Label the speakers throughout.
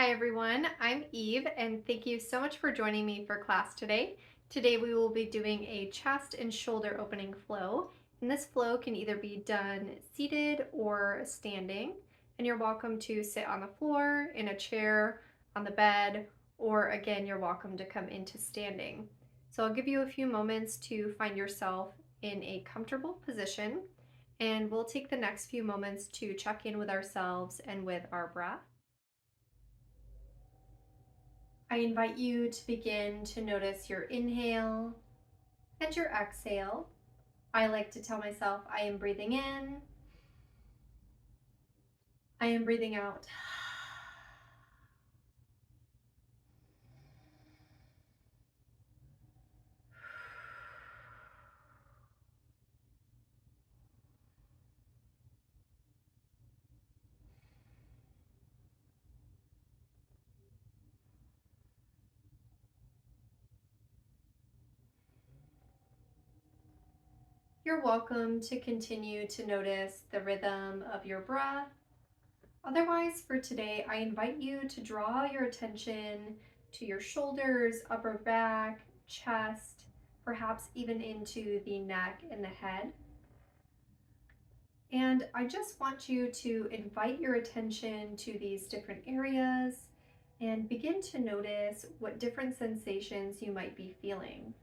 Speaker 1: Hi everyone, I'm Eve and thank you so much for joining me for class today. Today we will be doing a chest and shoulder opening flow, and this flow can either be done seated or standing, and you're welcome to sit on the floor, in a chair, on the bed, or again you're welcome to come into standing. So I'll give you a few moments to find yourself in a comfortable position, and we'll take the next few moments to check in with ourselves and with our breath. I invite you to begin to notice your inhale and your exhale. I like to tell myself I am breathing in, I am breathing out. You're welcome to continue to notice the rhythm of your breath. Otherwise, for today, I invite you to draw your attention to your shoulders, upper back, chest, perhaps even into the neck and the head. And I just want you to invite your attention to these different areas and begin to notice what different sensations you might be feeling.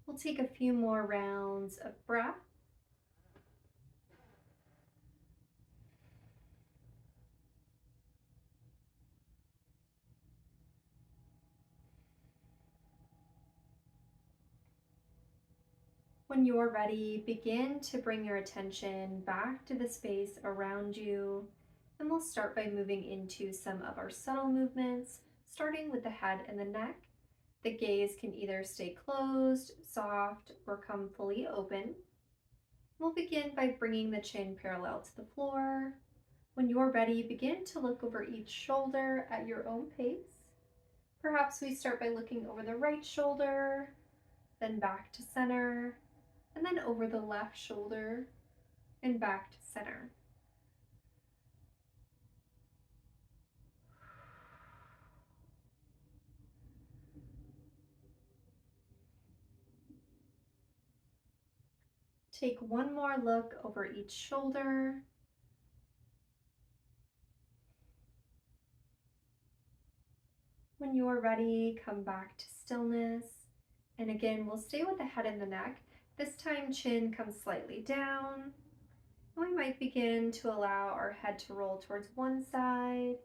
Speaker 1: We'll take a few more rounds of breath. When you're ready, begin to bring your attention back to the space around you, and we'll start by moving into some of our subtle movements, starting with the head and the neck. The gaze can either stay closed, soft, or come fully open. We'll begin by bringing the chin parallel to the floor. When you're ready, begin to look over each shoulder at your own pace. Perhaps we start by looking over the right shoulder, then back to center, and then over the left shoulder and back to center. Take one more look over each shoulder. When you're ready, come back to stillness. And again, we'll stay with the head and the neck. This time, chin comes slightly down. We might begin to allow our head to roll towards one side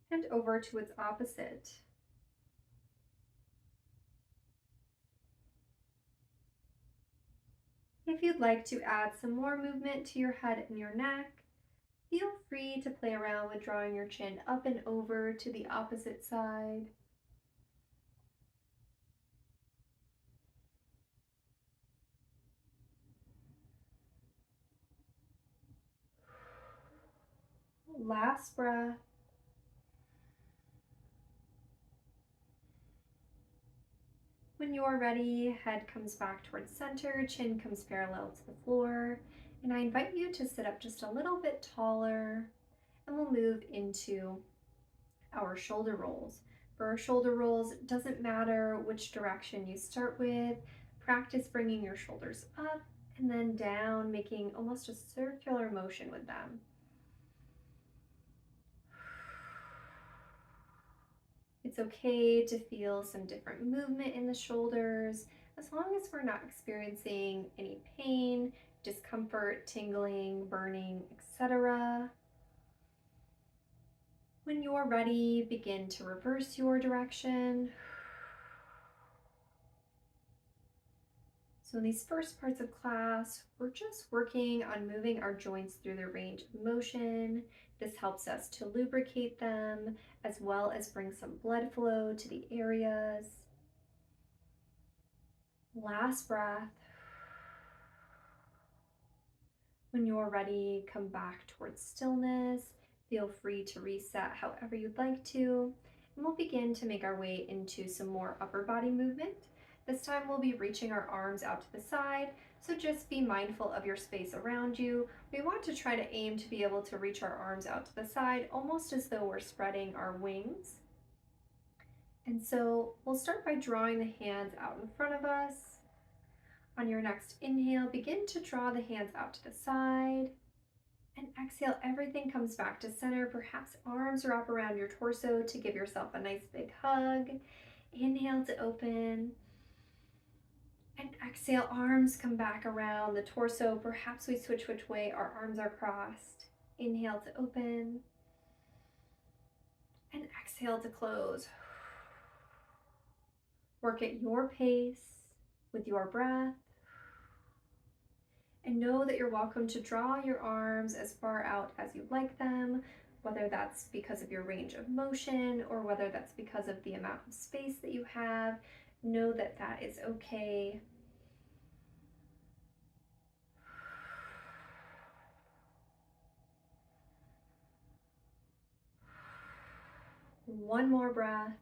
Speaker 1: and over to its opposite. If you'd like to add some more movement to your head and your neck, feel free to play around with drawing your chin up and over to the opposite side. Last breath. When you're ready, head comes back towards center, chin comes parallel to the floor, and I invite you to sit up just a little bit taller, and we'll move into our shoulder rolls. For our shoulder rolls, it doesn't matter which direction you start with. Practice bringing your shoulders up and then down, making almost a circular motion with them. It's okay to feel some different movement in the shoulders as long as we're not experiencing any pain, discomfort, tingling, burning, etc. When you're ready, begin to reverse your direction. So in these first parts of class, we're just working on moving our joints through their range of motion. This helps us to lubricate them as well as bring some blood flow to the areas. Last breath. When you're ready, come back towards stillness. Feel free to reset however you'd like to. And we'll begin to make our way into some more upper body movement. This time we'll be reaching our arms out to the side, so just be mindful of your space around you. We want to try to aim to be able to reach our arms out to the side, almost as though we're spreading our wings. And so we'll start by drawing the hands out in front of us. On your next inhale, begin to draw the hands out to the side. And exhale, everything comes back to center. Perhaps arms wrap around your torso to give yourself a nice big hug. Inhale to open. And exhale, arms come back around the torso. Perhaps we switch which way our arms are crossed. Inhale to open. And exhale to close. Work at your pace with your breath. And know that you're welcome to draw your arms as far out as you'd like them, whether that's because of your range of motion or whether that's because of the amount of space that you have. Know that that is okay. One more breath.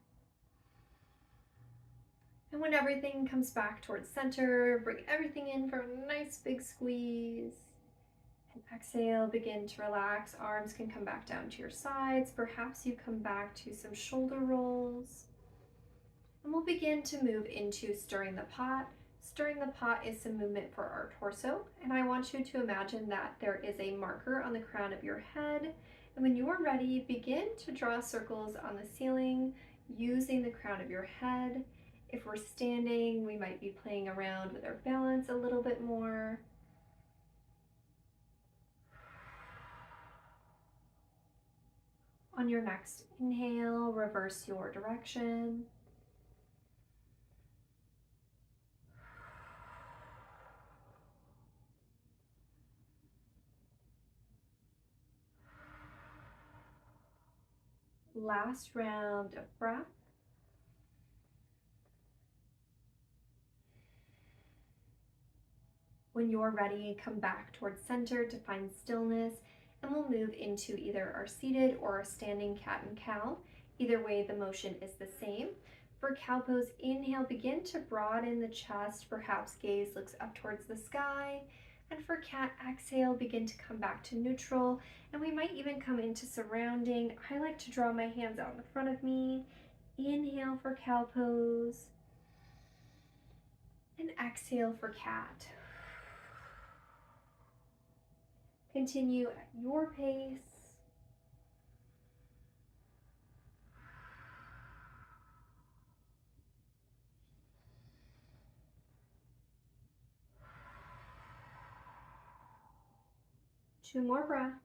Speaker 1: And when everything comes back towards center, bring everything in for a nice big squeeze. And exhale, begin to relax. Arms can come back down to your sides. Perhaps you come back to some shoulder rolls. And we'll begin to move into stirring the pot. Stirring the pot is some movement for our torso. And I want you to imagine that there is a marker on the crown of your head. And when you are ready, begin to draw circles on the ceiling using the crown of your head. If we're standing, we might be playing around with our balance a little bit more. On your next inhale, reverse your direction. Last round of breath. When you're ready, come back towards center to find stillness, and we'll move into either our seated or our standing cat and cow. Either way, the motion is the same. For cow pose, inhale, begin to broaden the chest, perhaps gaze looks up towards the sky. And for cat, exhale, begin to come back to neutral, and we might even come into surrounding. I like to draw my hands out in front of me. Inhale for cow pose, and exhale for cat. Continue at your pace. Two more breaths.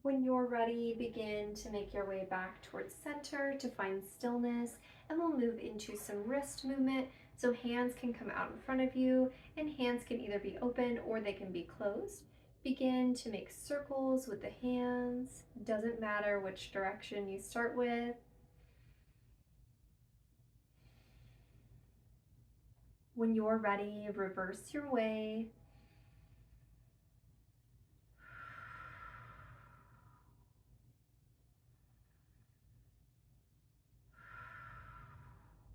Speaker 1: When you're ready, begin to make your way back towards center to find stillness, and we'll move into some wrist movement. So hands can come out in front of you, and hands can either be open or they can be closed. Begin to make circles with the hands. Doesn't matter which direction you start with. When you're ready, reverse your way.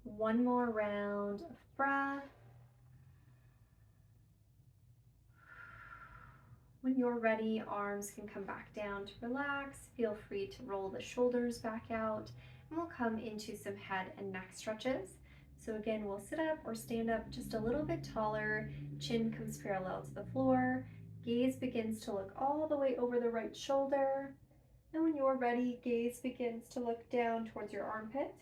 Speaker 1: One more round of breath. When you're ready, arms can come back down to relax. Feel free to roll the shoulders back out, and we'll come into some head and neck stretches. So again, we'll sit up or stand up just a little bit taller. Chin comes parallel to the floor. Gaze begins to look all the way over the right shoulder. And when you're ready, gaze begins to look down towards your armpit.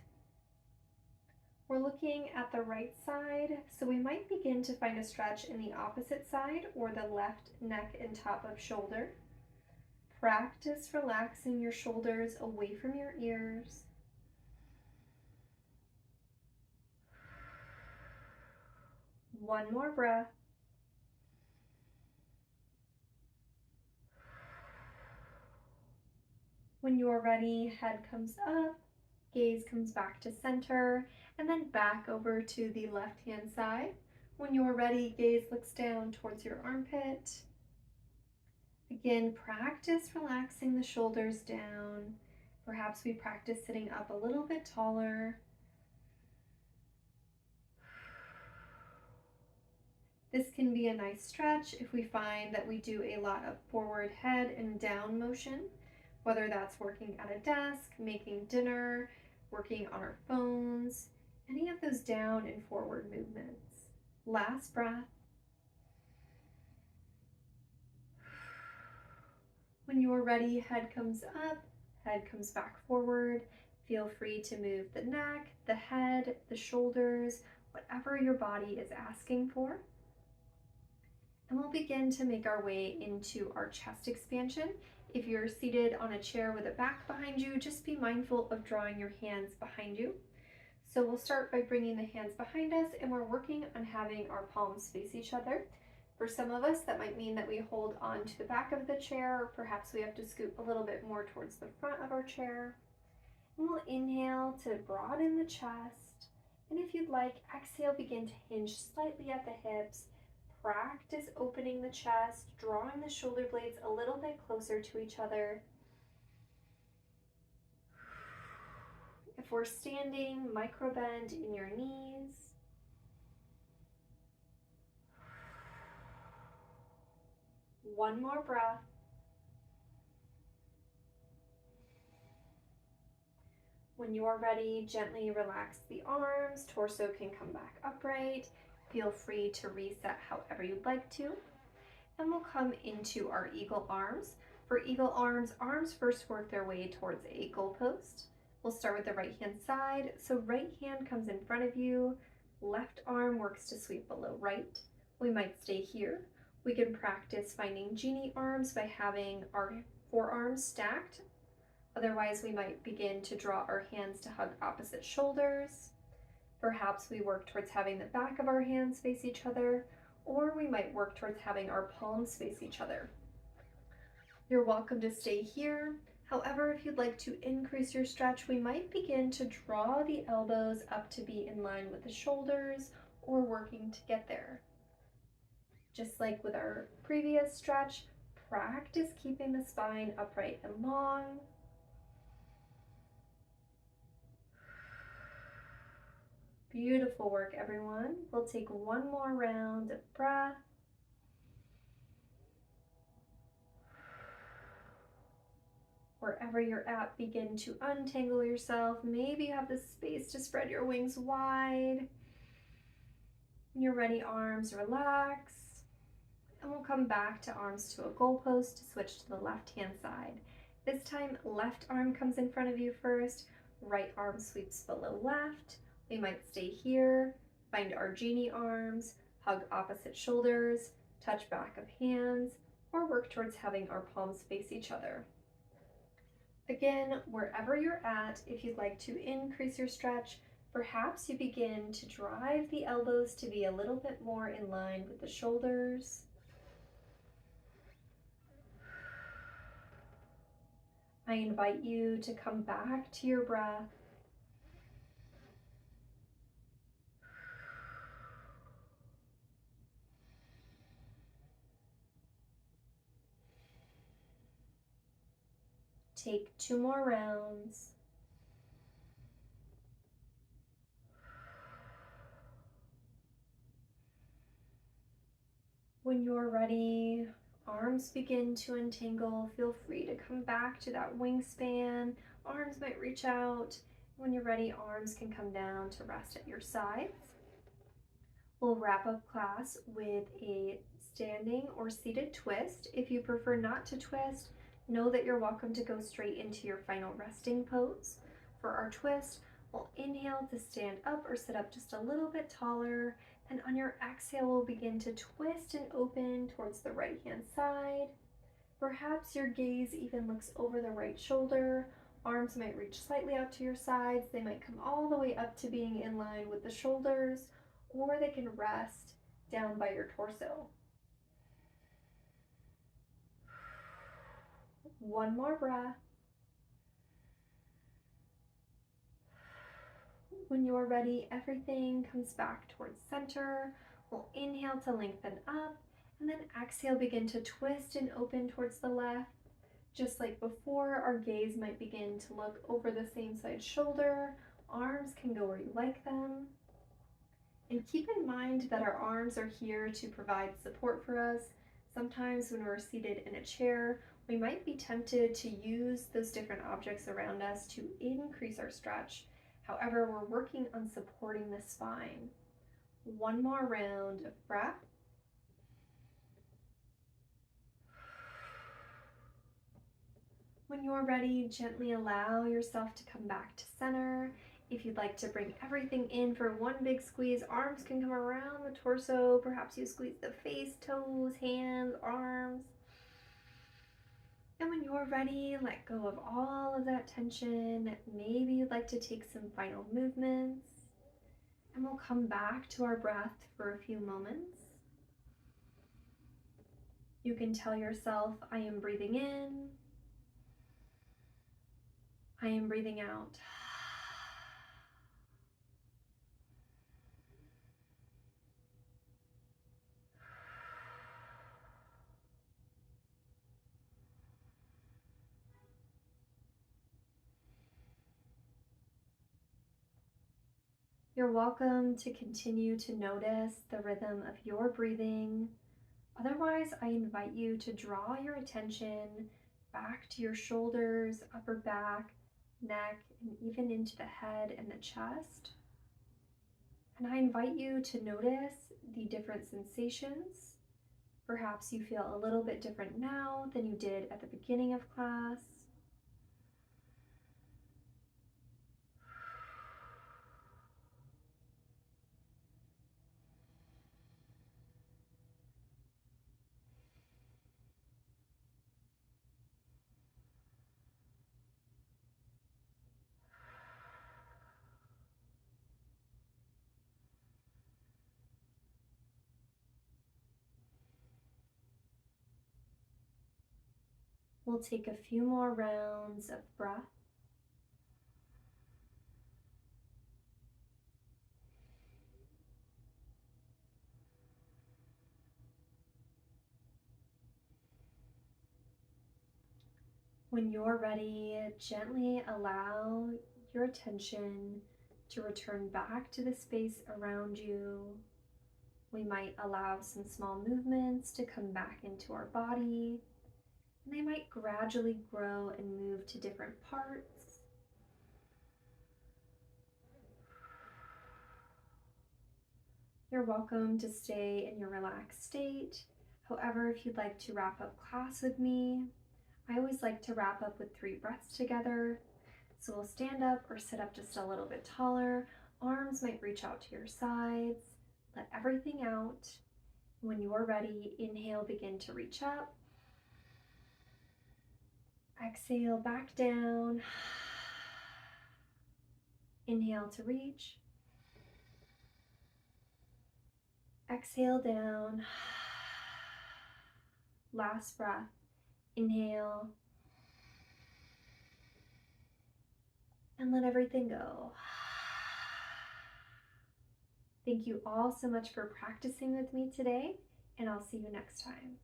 Speaker 1: We're looking at the right side, so we might begin to find a stretch in the opposite side or the left neck and top of shoulder. Practice relaxing your shoulders away from your ears. One more breath. When you're ready, head comes up, gaze comes back to center, and then back over to the left-hand side. When you're ready, gaze looks down towards your armpit. Again, practice relaxing the shoulders down. Perhaps we practice sitting up a little bit taller. This can be a nice stretch if we find that we do a lot of forward head and down motion, whether that's working at a desk, making dinner, working on our phones, any of those down and forward movements. Last breath. When you're ready, head comes up, head comes back forward. Feel free to move the neck, the head, the shoulders, whatever your body is asking for. And we'll begin to make our way into our chest expansion. If you're seated on a chair with a back behind you, just be mindful of drawing your hands behind you. So we'll start by bringing the hands behind us, and we're working on having our palms face each other. For some of us, that might mean that we hold on to the back of the chair, or perhaps we have to scoot a little bit more towards the front of our chair. And we'll inhale to broaden the chest. And if you'd like, exhale, begin to hinge slightly at the hips. Practice opening the chest, drawing the shoulder blades a little bit closer to each other. If we're standing, micro bend in your knees. One more breath. When you're ready, gently relax the arms. Torso can come back upright. Feel free to reset however you'd like to. And we'll come into our eagle arms. For eagle arms, arms first work their way towards a goalpost. We'll start with the right hand side. So right hand comes in front of you. Left arm works to sweep below right. We might stay here. We can practice finding genie arms by having our forearms stacked. Otherwise, we might begin to draw our hands to hug opposite shoulders. Perhaps we work towards having the back of our hands face each other, or we might work towards having our palms face each other. You're welcome to stay here. However, if you'd like to increase your stretch, we might begin to draw the elbows up to be in line with the shoulders, or working to get there. Just like with our previous stretch, practice keeping the spine upright and long. Beautiful work, everyone. We'll take one more round of breath. Wherever you're at, begin to untangle yourself. Maybe you have the space to spread your wings wide. When you're ready, arms relax. And we'll come back to arms to a goalpost to switch to the left-hand side. This time, left arm comes in front of you first. Right arm sweeps below left. We might stay here, find our genie arms, hug opposite shoulders, touch back of hands, or work towards having our palms face each other. Again, wherever you're at, if you'd like to increase your stretch, perhaps you begin to drive the elbows to be a little bit more in line with the shoulders. I invite you to come back to your breath. Take 2 more rounds. When you're ready, arms begin to untangle. Feel free to come back to that wingspan. Arms might reach out. When you're ready, arms can come down to rest at your sides. We'll wrap up class with a standing or seated twist. If you prefer not to twist, know that you're welcome to go straight into your final resting pose. For our twist, we'll inhale to stand up or sit up just a little bit taller, and on your exhale, we'll begin to twist and open towards the right hand side. Perhaps your gaze even looks over the right shoulder. Arms might reach slightly out to your sides. They might come all the way up to being in line with the shoulders, or they can rest down by your torso. One more breath. When you're ready, everything comes back towards center. We'll inhale to lengthen up, and then exhale, begin to twist and open towards the left. Just like before, our gaze might begin to look over the same side shoulder. Arms can go where you like them. And keep in mind that our arms are here to provide support for us. Sometimes when we're seated in a chair, we might be tempted to use those different objects around us to increase our stretch. However, we're working on supporting the spine. One more round of breath. When you're ready, gently allow yourself to come back to center. If you'd like to bring everything in for one big squeeze, arms can come around the torso. Perhaps you squeeze the face, toes, hands, arms. And when you're ready, let go of all of that tension. Maybe you'd like to take some final movements. And we'll come back to our breath for a few moments. You can tell yourself, I am breathing in. I am breathing out. You're welcome to continue to notice the rhythm of your breathing. Otherwise, I invite you to draw your attention back to your shoulders, upper back, neck, and even into the head and the chest. And I invite you to notice the different sensations. Perhaps you feel a little bit different now than you did at the beginning of class. We'll take a few more rounds of breath. When you're ready, gently allow your attention to return back to the space around you. We might allow some small movements to come back into our body, and they might gradually grow and move to different parts. You're welcome to stay in your relaxed state. However, if you'd like to wrap up class with me, I always like to wrap up with 3 breaths together. So we'll stand up or sit up just a little bit taller. Arms might reach out to your sides. Let everything out. When you're ready, inhale, begin to reach up. Exhale, back down. Inhale to reach. Exhale down. Last breath. Inhale. And let everything go. Thank you all so much for practicing with me today, and I'll see you next time.